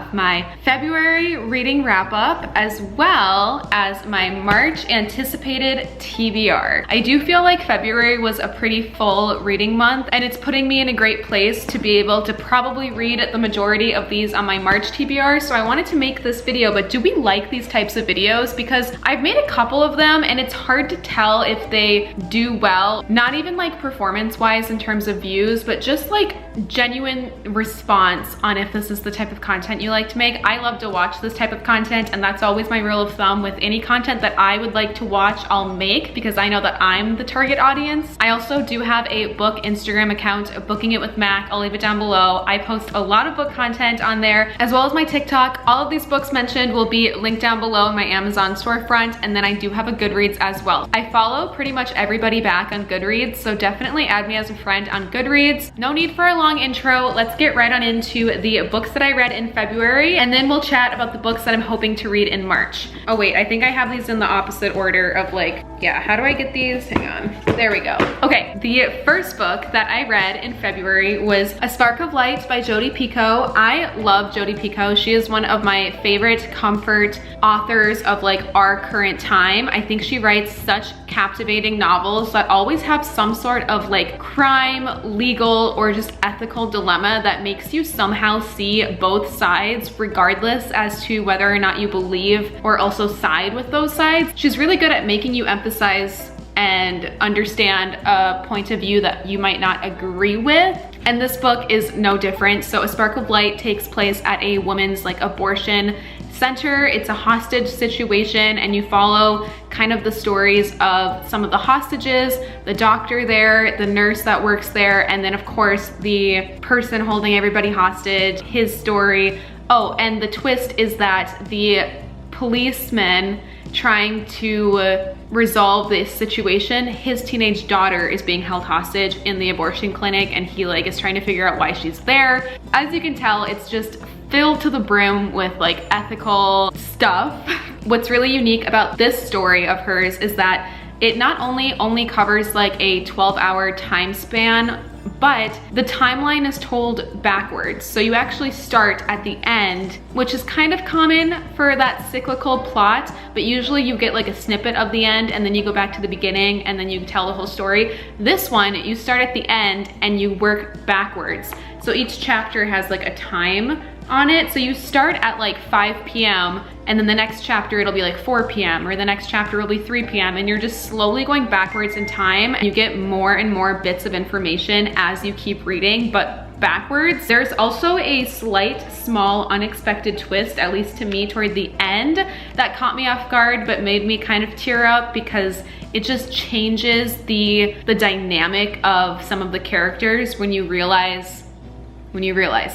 have my February reading wrap up as well as my March anticipated TBR. I do feel like February was a pretty full reading month, and it's putting me in a great place to be able to probably read the majority of these on my March TBR. So I wanted to make this video, but do we like these types of videos? Because I've made a couple of them and it's hard to tell if they do well, not even like performance wise in terms of views, but just like genuine response on if this is the type of content you like to make. I love to watch this type of content, and that's always my rule of thumb with any content that I would like to watch, I'll make, because I know that I'm the target audience. I also do have a book Instagram account, Booking It with Mac. I'll leave it down below. I post a lot of book content on there, as well as my TikTok. All of these books mentioned will be linked down below in my Amazon storefront, and then I do have a Goodreads as well. I follow pretty much everybody back on Goodreads, so definitely add me as a friend on Goodreads. No need for a long intro. Let's get right on into the books that I read in February, and then we'll chat about the books that I'm hoping to read in March. Oh wait, I think I have these in the opposite order of like, yeah, how do I get these? Hang on. There we go. Okay, the first book that I read in February was A Spark of Light by Jodi Picoult. I love Jodi Picoult. She is one of my favorite comfort authors of like our current time. I think she writes such captivating novels that always have some sort of like crime, legal, or just ethical dilemma that makes you somehow see both sides, regardless as to whether or not you believe or also side with those sides. She's really good at making you emphasize and understand a point of view that you might not agree with. And this book is no different. So A Spark of Light takes place at a women's like abortion center. It's a hostage situation, and you follow kind of the stories of some of the hostages, the doctor there, the nurse that works there, and then of course the person holding everybody hostage, his story. Oh, and the twist is that the policeman trying to resolve this situation, his teenage daughter is being held hostage in the abortion clinic, and he like is trying to figure out why she's there. As you can tell, it's just filled to the brim with like ethical stuff. What's really unique about this story of hers is that it not only covers like a 12-hour time span, but the timeline is told backwards. So you actually start at the end, which is kind of common for that cyclical plot, but usually you get like a snippet of the end and then you go back to the beginning and then you tell the whole story. This one, you start at the end and you work backwards. So each chapter has like a time on it. So you start at like 5 p.m. and then the next chapter it'll be like 4 p.m. or the next chapter will be 3 p.m. and you're just slowly going backwards in time. You get more and more bits of information as you keep reading, but backwards. There's also a slight, small, unexpected twist, at least to me, toward the end that caught me off guard but made me kind of tear up, because it just changes the dynamic of some of the characters when you realize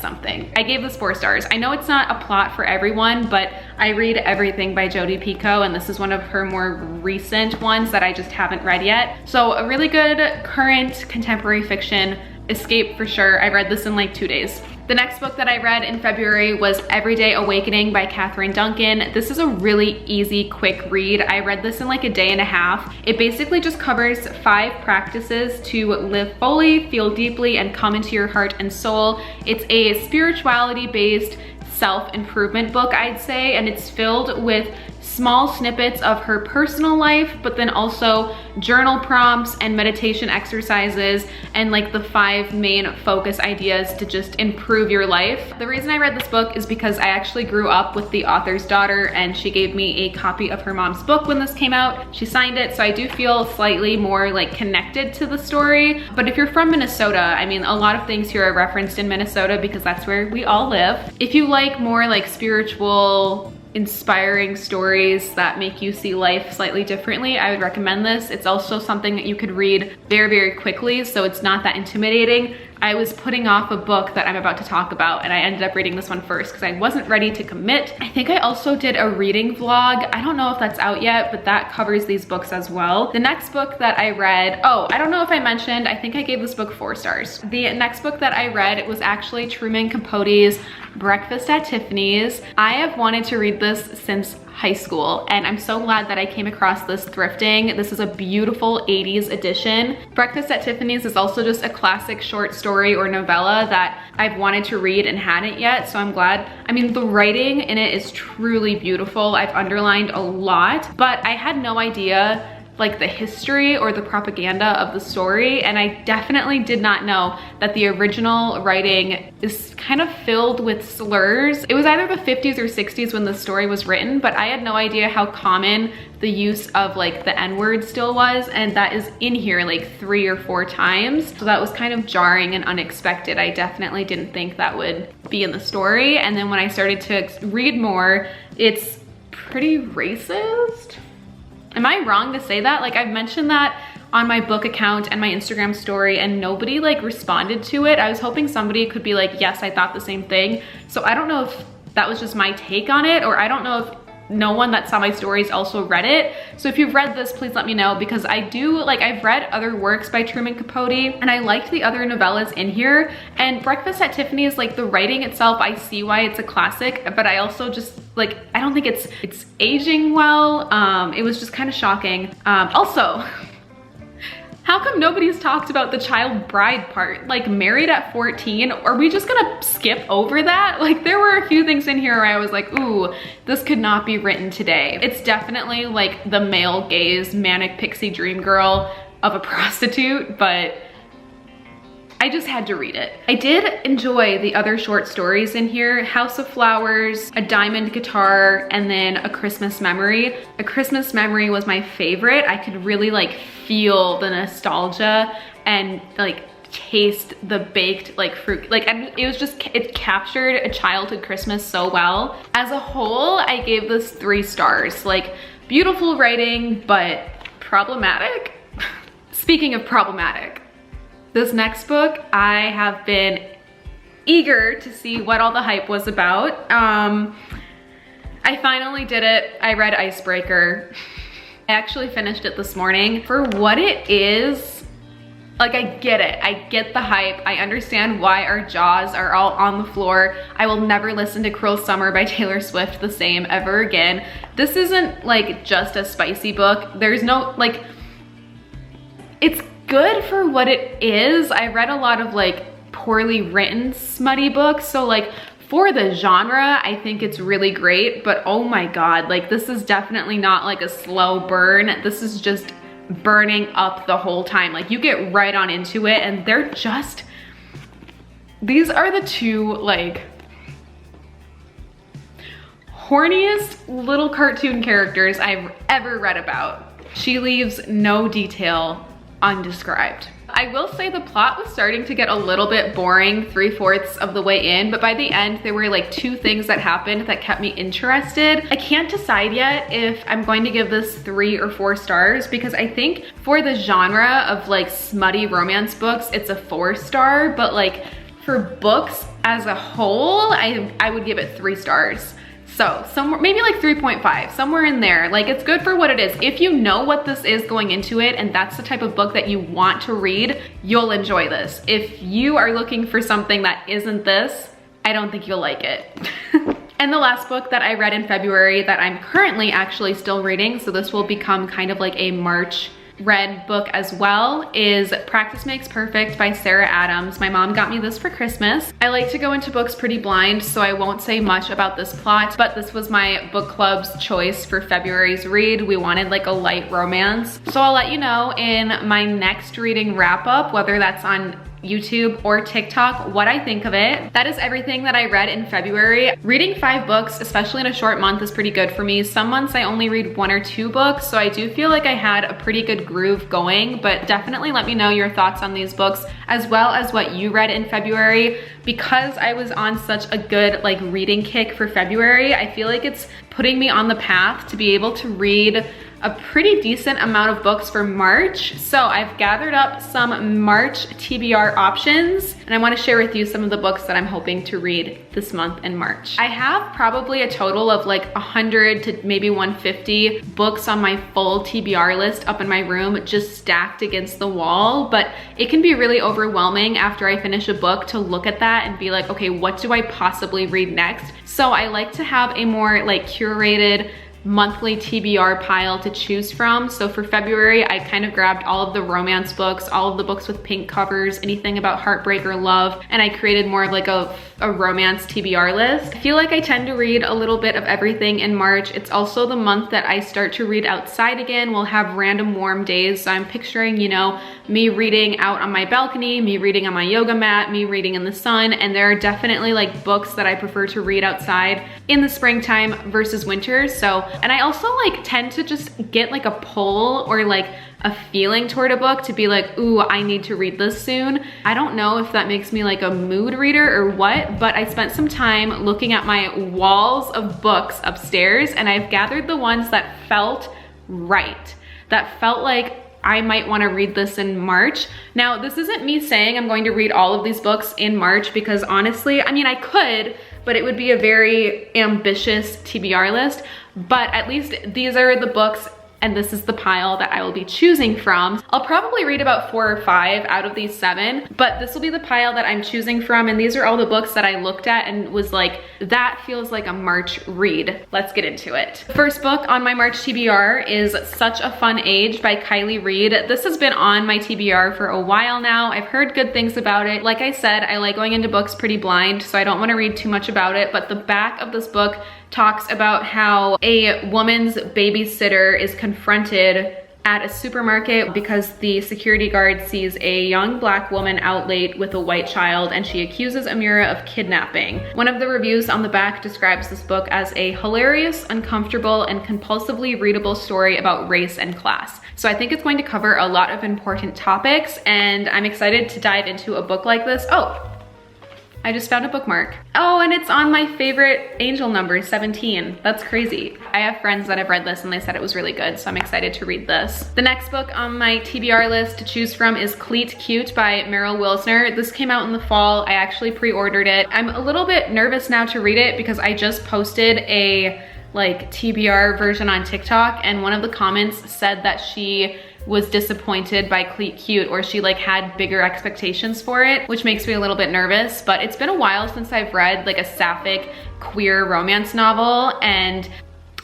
something. I gave this 4 stars. I know it's not a plot for everyone, but I read everything by Jodi Picoult, and this is one of her more recent ones that I just haven't read yet. So a really good current contemporary fiction escape for sure. I read this in like 2 days. The next book that I read in February was Everyday Awakening by Katherine Duncan. This is a really easy, quick read. I read this in like a day and a half. It basically just covers 5 practices to live fully, feel deeply, and come into your heart and soul. It's a spirituality-based self-improvement book, I'd say, and it's filled with small snippets of her personal life, but then also journal prompts and meditation exercises and like the 5 main focus ideas to just improve your life. The reason I read this book is because I actually grew up with the author's daughter, and she gave me a copy of her mom's book when this came out. She signed it, so I do feel slightly more like connected to the story. But if you're from Minnesota, I mean, a lot of things here are referenced in Minnesota because that's where we all live. If you like more like spiritual, inspiring stories that make you see life slightly differently, I would recommend this. It's also something that you could read very, very quickly, so it's not that intimidating. I was putting off a book that I'm about to talk about, and I ended up reading this one first because I wasn't ready to commit. I think I also did a reading vlog. I don't know if that's out yet, but that covers these books as well. The next book that I read, oh, I don't know if I mentioned, I think I gave this book 4 stars. The next book that I read was actually Truman Capote's Breakfast at Tiffany's. I have wanted to read this since high school, and I'm so glad that I came across this thrifting. This is a beautiful 80s edition. Breakfast at Tiffany's is also just a classic short story or novella that I've wanted to read and hadn't yet, so I'm glad. I mean, the writing in it is truly beautiful. I've underlined a lot, but I had no idea like the history or the propaganda of the story, and I definitely did not know that the original writing is kind of filled with slurs. It was either the 50s or 60s when the story was written, but I had no idea how common the use of like the N-word still was, and that is in here like 3 or 4 times. So that was kind of jarring and unexpected. I definitely didn't think that would be in the story, and then when I started to read more, it's pretty racist. Am I wrong to say that? Like, I've mentioned that on my book account and my Instagram story, and nobody like responded to it. I was hoping somebody could be like, yes, I thought the same thing. So I don't know if that was just my take on it, or I don't know if no one that saw my stories also read it. So if you've read this, please let me know, because I do, like, I've read other works by Truman Capote and I liked the other novellas in here. And Breakfast at Tiffany's, like, the writing itself, I see why it's a classic, but I also just, like, I don't think it's aging well. It was just kind of shocking. Also, how come nobody's talked about the child bride part? Like, married at 14? Are we just gonna skip over that? Like, there were a few things in here where I was like, ooh, this could not be written today. It's definitely like the male gaze manic pixie dream girl of a prostitute, but I just had to read it. I did enjoy the other short stories in here: House of Flowers, A Diamond Guitar, and then A Christmas Memory. A Christmas Memory was my favorite. I could really like feel the nostalgia and like taste the baked like fruit. Like, it was just, it captured a childhood Christmas so well. As a whole, I gave this 3 stars. Like, beautiful writing, but problematic. Speaking of problematic, this next book, I have been eager to see what all the hype was about. I finally did it. I read Icebreaker. I actually finished it this morning. For what it is, like, I get it. I get the hype. I understand why our jaws are all on the floor. I will never listen to Cruel Summer by Taylor Swift the same ever again. This isn't like just a spicy book. There's no, like, it's good for what it is. I read a lot of like poorly written smutty books, so like for the genre I think it's really great, but oh my god, like, this is definitely not like a slow burn. This is just burning up the whole time. Like, you get right on into it, and they're just, these are the 2 like horniest little cartoon characters I've ever read about. She leaves no detail undescribed. I will say the plot was starting to get a little bit boring 3/4 of the way in, but by the end there were like 2 things that happened that kept me interested. I can't decide yet if I'm going to give this 3 or 4 stars, because I think for the genre of like smutty romance books, it's a 4-star, but like for books as a whole, I would give it 3 stars. So somewhere, maybe like 3.5, somewhere in there. Like, it's good for what it is. If you know what this is going into it, and that's the type of book that you want to read, you'll enjoy this. If you are looking for something that isn't this, I don't think you'll like it. And the last book that I read in February that I'm currently actually still reading, so this will become kind of like a March read book as well, is Practice Makes Perfect by Sarah Adams. My mom got me this for Christmas. I like to go into books pretty blind, so I won't say much about this plot, but this was my book club's choice for February's read. We wanted like a light romance. So I'll let you know in my next reading wrap up, whether that's on YouTube or TikTok, what I think of it. That is everything that I read in February. Reading 5 books, especially in a short month, is pretty good for me. Some months I only read 1 or 2 books, so I do feel like I had a pretty good groove going, but definitely let me know your thoughts on these books, as well as what you read in February. Because I was on such a good like reading kick for February, I feel like it's putting me on the path to be able to read a pretty decent amount of books for March. So I've gathered up some March TBR options, and I want to share with you some of the books that I'm hoping to read this month in March. I have probably a total of like 100 to maybe 150 books on my full TBR list up in my room, just stacked against the wall, but it can be really overwhelming after I finish a book to look at that and be like, okay, what do I possibly read next? So I like to have a more like curated monthly TBR pile to choose from. So for February, I kind of grabbed all of the romance books, all of the books with pink covers, anything about heartbreak or love, and I created more of like a romance TBR list. I feel like I tend to read a little bit of everything in March. It's also the month that I start to read outside again. We'll have random warm days. So I'm picturing, you know, me reading out on my balcony, me reading on my yoga mat, me reading in the sun. And there are definitely like books that I prefer to read outside in the springtime versus winter. So, and I also like tend to just get like a pull or like a feeling toward a book to be like, ooh, I need to read this soon. I don't know if that makes me like a mood reader or what, but I spent some time looking at my walls of books upstairs and I've gathered the ones that felt right, that felt like I might want to read this in March. Now, this isn't me saying I'm going to read all of these books in March because honestly, I mean, I could, but it would be a very ambitious TBR list. But at least these are the books and this is the pile that I will be choosing from. I'll probably read about 4 or 5 out of these 7, but this will be the pile that I'm choosing from, and these are all the books that I looked at and was like, that feels like a March read. Let's get into it. First book on my March TBR is Such a Fun Age by Reid. This has been on my TBR for a while now. I've heard good things about it. Like I said, I like going into books pretty blind, so I don't want to read too much about it, but the back of this book talks about how a woman's babysitter is confronted at a supermarket because the security guard sees a young black woman out late with a white child and she accuses Amira of kidnapping. One of the reviews on the back describes this book as a hilarious, uncomfortable, and compulsively readable story about race and class. So I think it's going to cover a lot of important topics and I'm excited to dive into a book like this. Oh, I just found a bookmark. Oh, and it's on my favorite angel number, 17. That's crazy. I have friends that have read this and they said it was really good, so I'm excited to read this. The next book on my TBR list to choose from is Cleat Cute by Meryl Wilsner. This came out in the fall. I actually pre-ordered it. I'm a little bit nervous now to read it because I just posted a like TBR version on TikTok and one of the comments said that she was disappointed by Cleat Cute, or she like had bigger expectations for it, which makes me a little bit nervous. But it's been a while since I've read like a sapphic queer romance novel and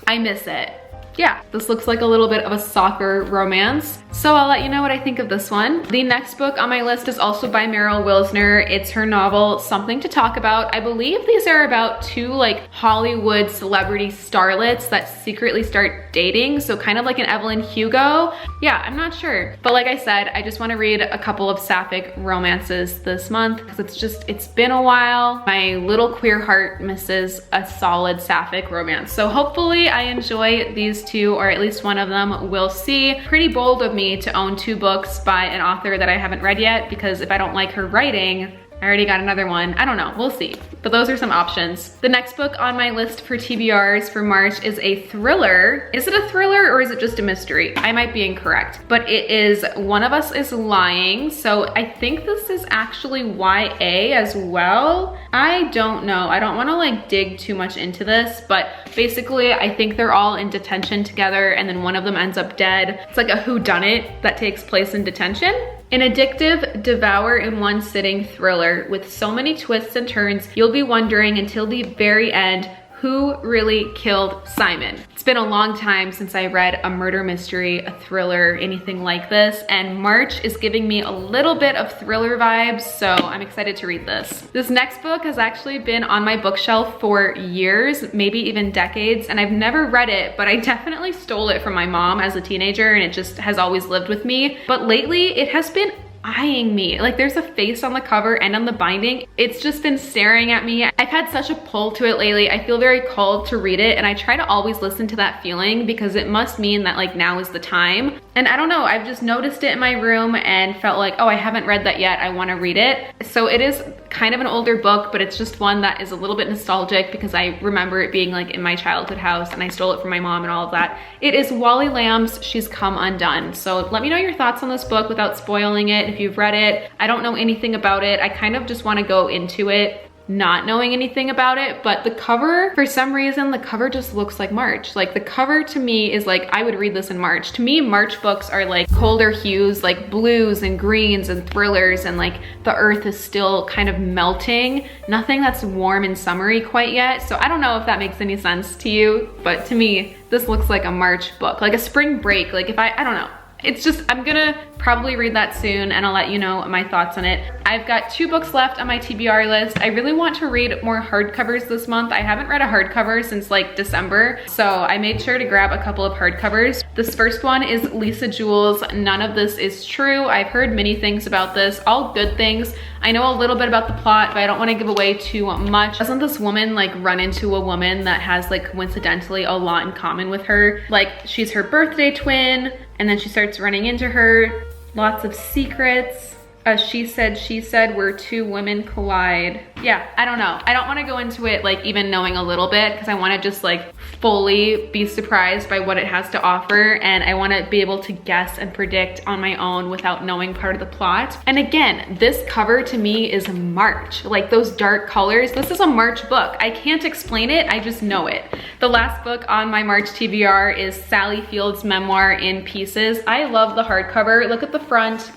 I miss it. Yeah, this looks like a little bit of a soccer romance. So I'll let you know what I think of this one. The next book on my list is also by Meryl Wilsner. It's her novel, Something to Talk About. I believe these are about 2 like Hollywood celebrity starlets that secretly start dating. So kind of like an Evelyn Hugo. Yeah, I'm not sure. But like I said, I just want to read a couple of sapphic romances this month because it's been a while. My little queer heart misses a solid sapphic romance. So hopefully I enjoy these 2, or at least one of them. We'll see. Pretty bold of me to own 2 books by an author that I haven't read yet, because if I don't like her writing, I already got another one. I don't know, we'll see. But those are some options. The next book on my list for TBRs for March is a thriller. Is it a thriller or is it just a mystery? I might be incorrect, but it is One of Us is Lying. So I think this is actually YA as well. I don't know. I don't wanna like dig too much into this, but basically I think they're all in detention together and then one of them ends up dead. It's like a whodunit that takes place in detention. An addictive, devour in one sitting thriller with so many twists and turns, you'll be wondering until the very end who really killed Simon. It's been a long time since I read a murder mystery, a thriller, anything like this, and March is giving me a little bit of thriller vibes, so I'm excited to read this. This next book has actually been on my bookshelf for years, maybe even decades, and I've never read it, but I definitely stole it from my mom as a teenager and it just has always lived with me. But lately it has been eyeing me. Like there's a face on the cover and on the binding. It's just been staring at me. I've had such a pull to it lately. I feel very called to read it and I try to always listen to that feeling because it must mean that like now is the time. And I don't know, I've just noticed it in my room and felt like, oh, I haven't read that yet. I want to read it. So it is kind of an older book, but it's just one that is a little bit nostalgic because I remember it being like in my childhood house and I stole it from my mom and all of that. It is Wally Lamb's She's Come Undone. So let me know your thoughts on this book without spoiling it. If you've read it, I don't know anything about it. I kind of just want to go into it not knowing anything about it, but the cover, for some reason, the cover just looks like March. Like the cover to me is like, I would read this in March. To me, March books are like colder hues, like blues and greens and thrillers, and like the earth is still kind of melting. Nothing that's warm and summery quite yet. So I don't know if that makes any sense to you, but to me, this looks like a March book, like a spring break. Like if I don't know. It's just, I'm gonna probably read that soon and I'll let you know my thoughts on it. I've got 2 books left on my TBR list. I really want to read more hardcovers this month. I haven't read a hardcover since like December, so I made sure to grab a couple of hardcovers. This first one is Lisa Jewell's None of This Is True. I've heard many things about this, all good things. I know a little bit about the plot, but I don't want to give away too much. Doesn't this woman like run into a woman that has like coincidentally a lot in common with her? Like she's her birthday twin, and then she starts running into her. Lots of secrets. She said where 2 women collide. Yeah, I don't know. I don't want to go into it like even knowing a little bit, because I want to just like fully be surprised by what it has to offer, and I want to be able to guess and predict on my own without knowing part of the plot. And again, this cover to me is March. Like those dark colors, this is a March book. I can't explain it, I just know it. The last book on my March TBR is Sally Field's memoir In Pieces. I love the hardcover. Look at the front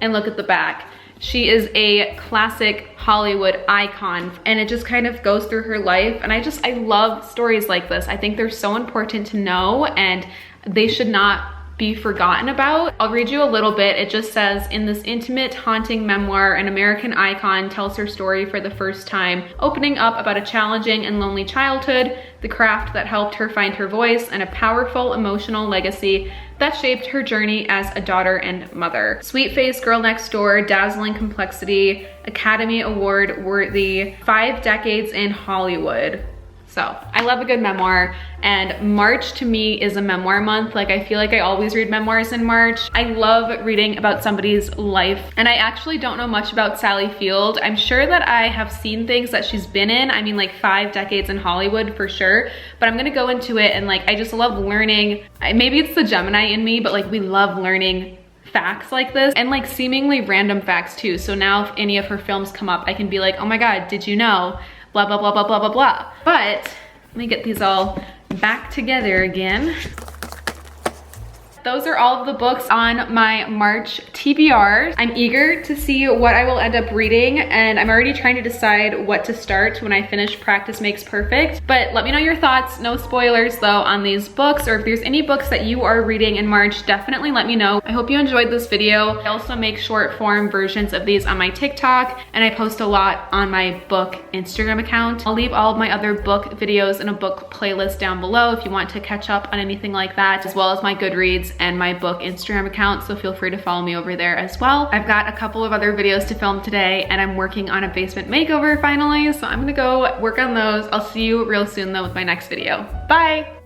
and look at the back. She is a classic Hollywood icon, and it just kind of goes through her life. And I love stories like this. I think they're so important to know, and they should not be forgotten about. I'll read you a little bit. It just says, in this intimate, haunting memoir, an American icon tells her story for the first time, opening up about a challenging and lonely childhood, the craft that helped her find her voice, and a powerful emotional legacy that shaped her journey as a daughter and mother. Sweet-faced girl next door, dazzling complexity, Academy Award worthy, 5 decades in Hollywood. So I love a good memoir, and March to me is a memoir month. Like I feel like I always read memoirs in March. I love reading about somebody's life, and I actually don't know much about Sally Field. I'm sure that I have seen things that she's been in. I mean like 5 decades in Hollywood for sure, but I'm gonna go into it, and like I just love learning. Maybe it's the Gemini in me, but like we love learning facts like this, and like seemingly random facts too. So now if any of her films come up, I can be like, oh my God, did you know? Blah, blah, blah, blah, blah, blah, blah. But let me get these all back together again. Those are all of the books on my March TBR. I'm eager to see what I will end up reading, and I'm already trying to decide what to start when I finish Practice Makes Perfect. But let me know your thoughts, no spoilers though, on these books, or if there's any books that you are reading in March, definitely let me know. I hope you enjoyed this video. I also make short form versions of these on my TikTok, and I post a lot on my book Instagram account. I'll leave all of my other book videos in a book playlist down below if you want to catch up on anything like that, as well as my Goodreads and my book Instagram account, so feel free to follow me over there as well. I've got a couple of other videos to film today, and I'm working on a basement makeover finally, so I'm gonna go work on those. I'll see you real soon though with my next video. Bye!